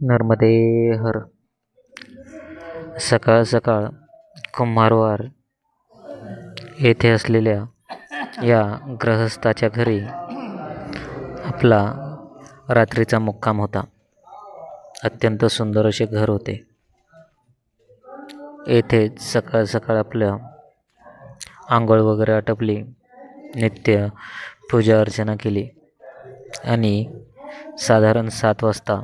नर्मदे हर. सकाळ सकाळ कुंभारवार येथे असलेल्या या गृहस्थाच्या घरी आपला रात्रीचा मुक्काम होता. अत्यंत सुंदर असे घर होते. येथेच सकाळ सकाळ आपलं आंघोळ वगैरे आटपली, नित्य पूजा अर्चना केली आणि साधारण 7 वाजता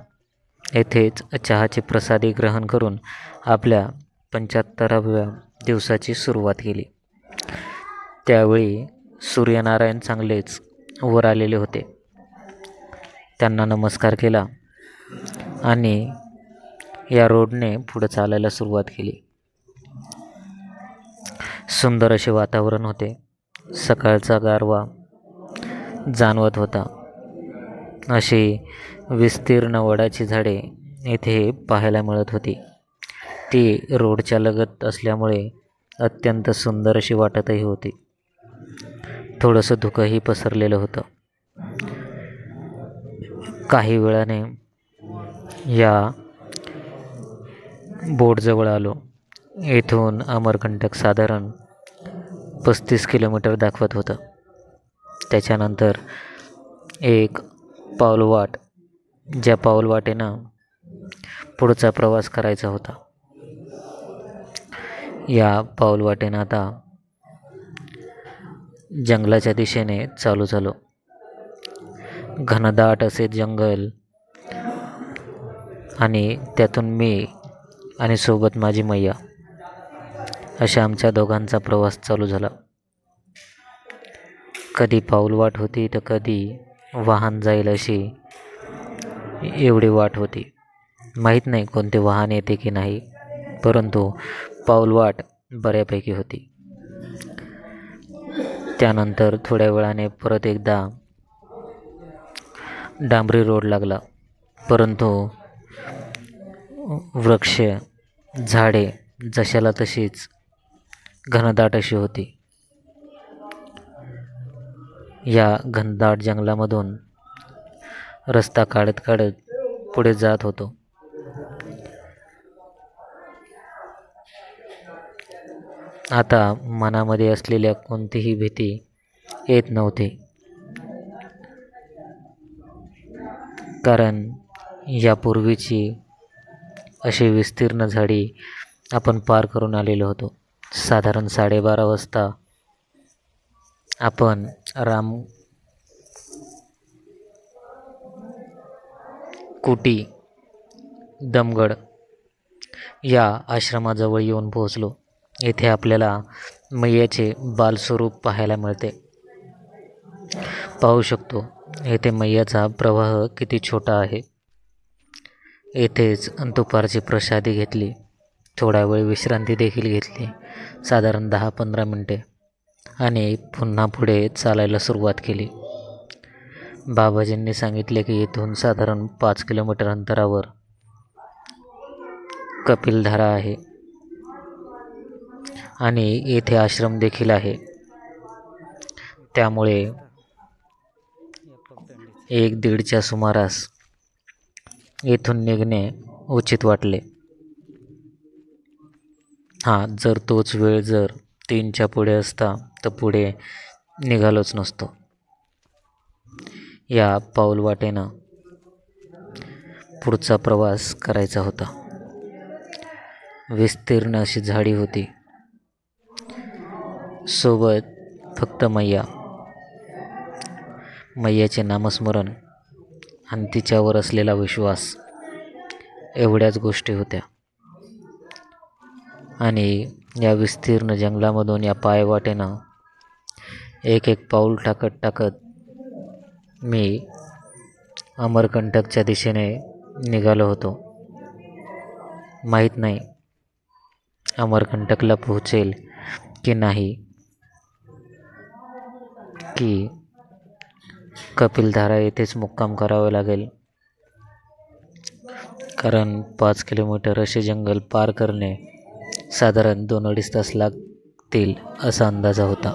येथेच चहाचे प्रसादी ग्रहण करून आपल्या 75व्या दिवसाची सुरुवात केली. त्यावेळी सूर्यनारायण चांगलेच वर आलेले होते. त्यांना नमस्कार केला आणि या रोडने पुढे चालायला सुरुवात केली. सुंदर असे वातावरण होते. सकाळचा गारवा जाणवत होता. अशी विस्तीर्ण वडाची झाडे येथे पाहायला मिळत होती. ती रोडच्या लगत असल्यामुळे अत्यंत सुंदर अशी वाटतही होती. थोडंसं धुकंही पसरलेलं होतं. काही वेळाने या बोर्डजवळ आलो. येथून अमरकंटक साधारण 35 किलोमीटर दाखवत होतं. त्याच्यानंतर एक पाऊलवाट, ज्या पाऊलवाटेनं पुढचा प्रवास करायचा होता. या पाऊलवाटेनं आता जंगलाच्या दिशेने चालू झालो. घनदाट असे जंगल आणि त्यातून मी आणि सोबत माझी मैया अशा आमच्या दोघांचा प्रवास चालू झाला. कधी पाऊलवाट होती तर कधी वाहन जाईल अशी एवढी वाट होती. माहीत नाही कोणते वाहन येते की नाही, परंतु पाऊलवाट बऱ्यापैकी होती. त्यानंतर थोड्या वेळाने परत एकदा डांबरी रोड लागला, परंतु वृक्ष झाडे जशाला तशीच घनदाट अशी होती. या घनदाट जंगलामधून रस्ता काढत काढत पुढे जात होतो. आता मनामध्ये असलेल्या कोणतीही भीती येत नव्हती, कारण यापूर्वीची अशी विस्तीर्ण झाडी आपण पार करून आलेलो होतो. साधारण 12:30 वाजता आपण रामकुटी दमगड या आश्रमाजवळ येऊन पोहोचलो. येथे आपल्याला मैयाचे बालस्वरूप पाहायला मिळते. पाहू शकतो येथे मैयाचा प्रवाह किती छोटा आहे. येथेच दुपारची प्रसादी घेतली. थोडा वेळ विश्रांती देखील घेतली, साधारण 10-15 मिनटे, आणि पुन्हा पुढे चालायला सुरुवात केली. बाबाजींनी सांगितले की इथून साधारण 5 किलोमीटर अंतरावर कपिलधारा आहे आणि येथे आश्रम देखील आहे. त्यामुळे 1-1:30च्या सुमारास येथून निघणे उचित वाटले. जर तोच वेळ जर 3च्या पुढे असता तर पुढे निघालोच नसतो. या पाऊलवाटेनं पुढचा प्रवास करायचा होता. विस्तीर्ण अशी झाडी होती. सोबत फक्त मैयाचे नामस्मरण आणि तिच्यावर असलेला विश्वास, एवढ्याच गोष्टी होत्या. आणि या विस्तीर्ण जंगलामधून या पायवाटेनं एक पाऊल टाकत मी अमरकंटकच्या दिशेने निघालो होतो. माहीत नाही अमरकंटकला पोहोचेल की नाही, की कपिलधारा येथेच मुक्काम करावे लागेल, कारण 5 किलोमीटर असे जंगल पार करणे साधारण 2-2.5 तास लागतील असा अंदाजा होता.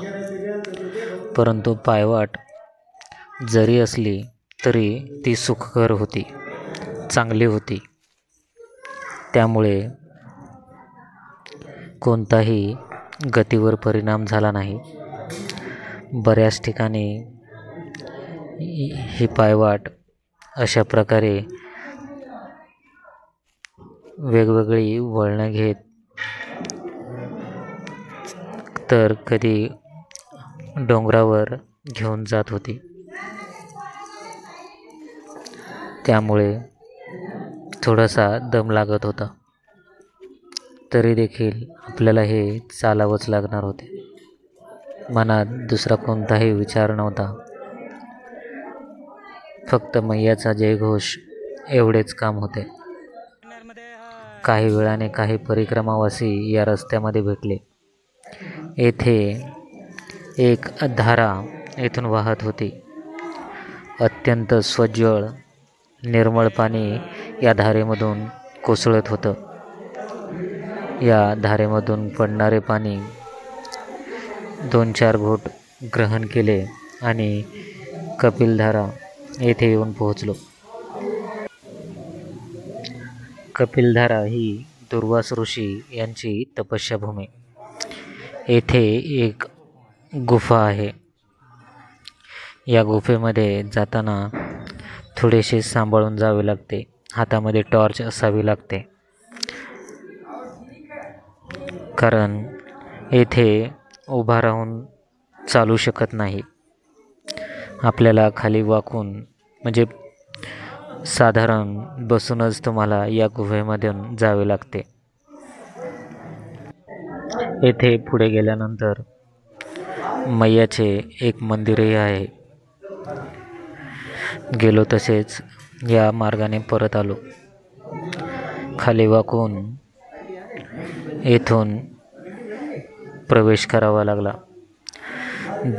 परंतु पायवाट जरी असली तरी ती सुखकर होती, चांगली होती. त्यामुळे कोणताही गतीवर परिणाम झाला नाही. बऱ्याच ठिकाणी ही पायवाट अशा प्रकारे वेगवेगळी वळणं घेत तर कधी डोंगरावर घेऊन जात होती. त्यामुळे थोडासा दम लागत होता. तरी देखील आपल्याला हे चालावंच लागणार होते. मनात दुसरा कोणताही विचार नव्हता. फक्त मैयाचा जयघोष एवढेच काम होते. काही वेळाने काही परिक्रमावासी या रस्त्यामध्ये भेटले. येथे एक धारा येथून वाहत होती. अत्यंत स्वज्वळ निर्मळ पाणी या धारेमधून कोसळत होतं. या धारेमधून पडणारे पाणी 2-4 घोट ग्रहण केले आणि कपिलधारा येथे येऊन पोहोचलो. कपिलधारा ही दुर्वास ऋषी यांची तपस्याभूमी. येथे एक गुफा आहे. या गुफेमध्ये जाताना थोडेसे सांभाळून जावे लागते. हातामध्ये टॉर्च असावी लागते, कारण येथे उभा राहून चालू शकत नाही. आपल्याला खाली वाकून म्हणजे साधारण बसूनच तुम्हाला या गुहेमधून जावे लागते. येथे पुढे गेल्यानंतर मैयाचे एक मंदिरही आहे. गेलो तसेच या मार्गाने परत आलो. खाली वाकून येथून प्रवेश करावा लागला.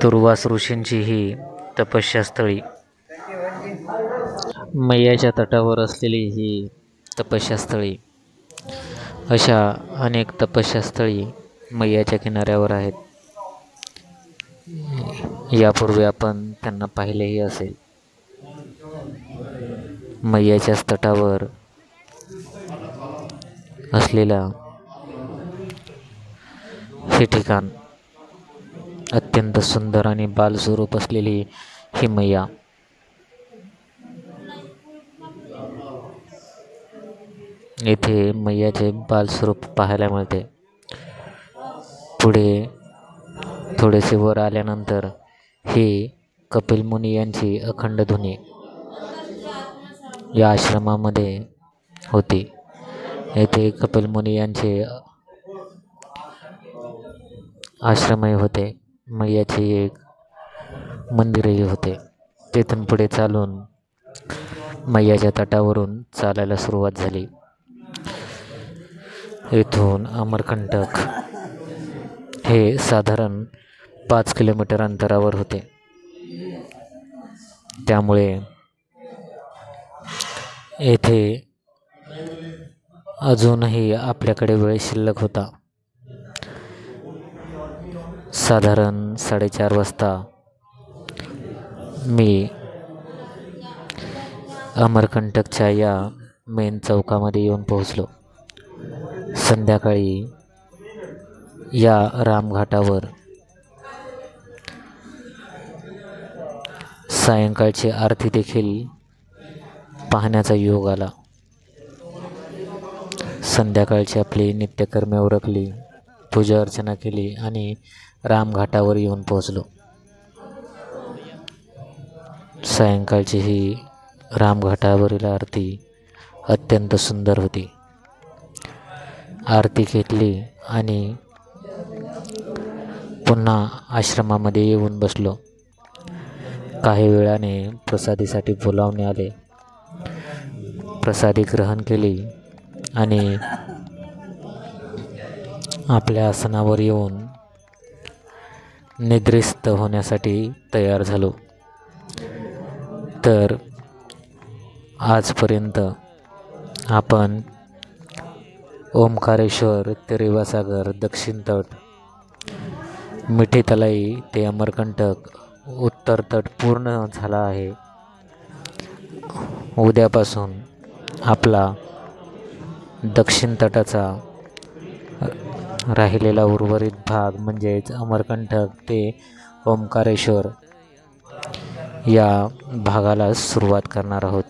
दुर्वास ऋषींची ही तपस्यास्थळी, मैयाच्या तटावर असलेली ही तपस्यास्थळी, अशा अनेक तपस्यास्थळी मैयाच्या किनाऱ्यावर आहेत. यापूर्वी आपण त्यांना पाहिलेही असेल. मैयाच्याच तटावर असलेला हे ठिकाण, अत्यंत सुंदर आणि बालस्वरूप असलेली ही मैया. येथे मैयाचे बालस्वरूप पाहायला मिळते. पुढे थोडेसे वर आल्यानंतर ही कपिल मुनी यांची अखंड धुनी या आश्रमामध्ये होती. येथे कपिल मुनी यांचे आश्रमही होते. मैयाचे एक मंदिरही होते. तेथून पुढे चालून मैयाच्या तटावरून चालायला सुरुवात झाली. येथून अमरकंटक हे साधारण 5 किलोमीटर अंतरावर होते. त्यामुळे येथे अजूनही आपल्याकडे वेळ शिल्लक होता. साधारण 4:30 वाजता मी अमरकंटकच्या या मेन चौकामध्ये येऊन पोहोचलो. संध्याकाळी या रामघाटावर सायंकाळची आरती देखील पाहण्याचा योग आला. संध्याकाळची आपली नित्यकर्मे उरकली, पूजा अर्चना केली आणि रामघाटावर येऊन पोहोचलो. सायंकाळची ही रामघाटावरील आरती अत्यंत सुंदर होती. आरती घेतली आणि पुन्हा आश्रमामध्ये येऊन बसलो. काही वेळाने प्रसादीसाठी बोलावणे आले. प्रसादी ग्रहण केली आणि आपल्या आसनावर येऊन निद्रिस्त होण्यासाठी तयार झालो. तर आजपर्यंत आपण ओंकारेश्वर ते रेवासागर, दक्षिण तट, मिठी तलाई ते अमरकंटक, उत्तर तट पूर्ण झाला आहे. उद्यापासून आपला दक्षिण तटाचा राहिलेला उर्वरित भाग म्हणजेच अमरकंटक ते ओंकारेश्वर या भागाला सुरुवात करणार आहोत.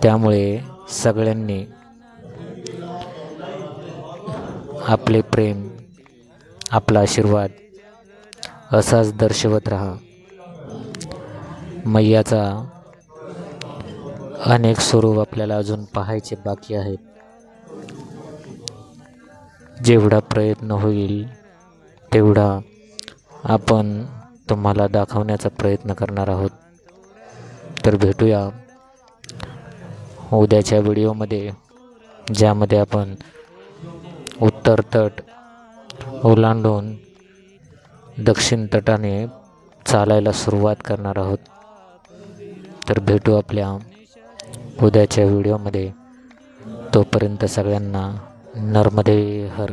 त्यामुळे सगळ्यांनी आपले प्रेम, आपला आशीर्वाद असाच दर्शवत राहा. मैयाचा अनेक स्वरूप आपल्याला अजून पाहायचे बाकी आहेत. जेवढा प्रयत्न होईल तेवढा आपण तुम्हाला दाखवण्याचा प्रयत्न करणार आहोत. तर भेटूया उद्याच्या व्हिडिओमध्ये, ज्यामध्ये आपण उत्तर तट ओलांडून दक्षिण तटाने चालायला सुरुवात करणार आहोत. तर भेटू आपल्या उद्याच्या व्हिडिओमध्ये. तोपर्यंत सगळ्यांना नर्मदे हर.